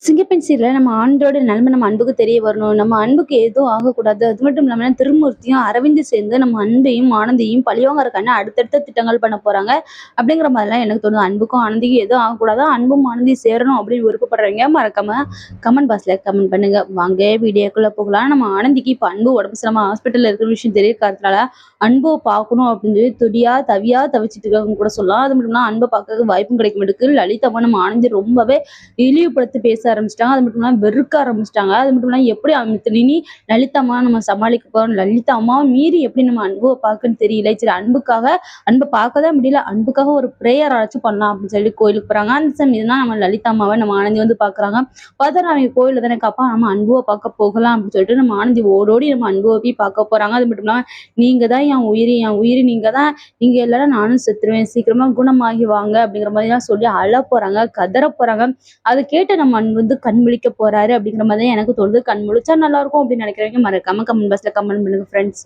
சிங்கப்பெண் சீரியல்ல நம்ம ஆண்டோட நிலைமை நம்ம அன்புக்கு தெரிய வரணும். நம்ம அன்புக்கு எதுவும் ஆகக்கூடாது. அது மட்டும் இல்லாம திருமூர்த்தியும், அரவிந்தும் சேர்ந்து நம்ம அன்பையும், ஆனந்தியும் பழிவாங்கறக்கான அடுத்தடுத்த திட்டங்கள் பண்ண போறாங்க. அப்படிங்கிற மாதிரிலாம் எனக்கு தோணுது. அன்புக்கும் ஆனந்திக்கும் எதுவும் ஆகக்கூடாது. அன்பும் ஆனந்தியும் சேரணும் அப்படின்னு விருப்பப்படுறவங்க மறக்காம கமெண்ட் பாக்ஸ்ல கமெண்ட் பண்ணுங்க. வாங்க வீடியோக்குள்ள போகலாம். நம்ம ஆனந்திக்கு இப்ப அன்பு உடம்பு சரியில்லாம ஹாஸ்பிட்டல்ல இருக்கிற விஷயம் தெரிய காரணத்தினால அன்பு பார்க்கணும் அப்படின்னு சொல்லி துடியா, தவியா தவிச்சிட்டு இருக்காங்கன்னு கூட சொல்லலாம். அது மட்டும் இல்லாம அன்பை பார்க்கறதுக்கு வாய்ப்பும் கிடைக்க மாட்டேங்குது. லலிதாவும் நம்ம ஆனந்தி ரொம்பவே இழிவுபடுத்தி பேச ஆரம்பிச்சிட்டாங்க. அது மட்டும் இல்லாம வெறுக்க ஆரம்பிச்சிட்டாங்க. அது மட்டும் இல்லாம எப்படி இனி லலிதா அம்மா நம்ம சமாளிக்க போறோம். லலிதா அம்மாவை மீறி எப்படி நம்ம அன்பை பார்க்கன்னு தெரியல. சரி அன்புக்காக அன்பை பார்க்கதான் முடியல. அன்புக்காக ஒரு பிரேயர் ஆச்சும் பண்ணலாம் அப்படின்னு சொல்லி கோயிலுக்கு போறாங்க. அந்த சமயம் தான் நம்ம லலிதா அம்மாவை நம்ம ஆனந்தி வந்து பாக்குறாங்க. பார்த்தா அவங்க கோயில தானே காப்பா நம்ம அன்புவை பார்க்க போகலாம் அப்படின்னு சொல்லிட்டு நம்ம ஆனந்தி ஓடோடி நம்ம அன்புவை போய் பார்க்க போறாங்க. அது மட்டும் இல்லாம நீங்க தான் என் உயிர் நீங்க தான், நீங்க இல்லைன்னா நானும் செத்துருவேன். சீக்கிரமா குணமாகி வாங்க அப்படிங்கிற மாதிரி எல்லாம் சொல்லி அழ போறாங்க, கதற போறாங்க. அதை கேட்டு நம்ம வந்து கண் முழிக்க போறாரு அப்படிங்கிற மாதிரி எனக்கு தோணுது. கண் முழிச்சா நல்லா இருக்கும் அப்படின்னு நினைக்கிறவங்க மறக்காம கமெண்ட் பாக்ஸ்ல கமெண்ட் பண்ணுங்க ஃப்ரெண்ட்ஸ்.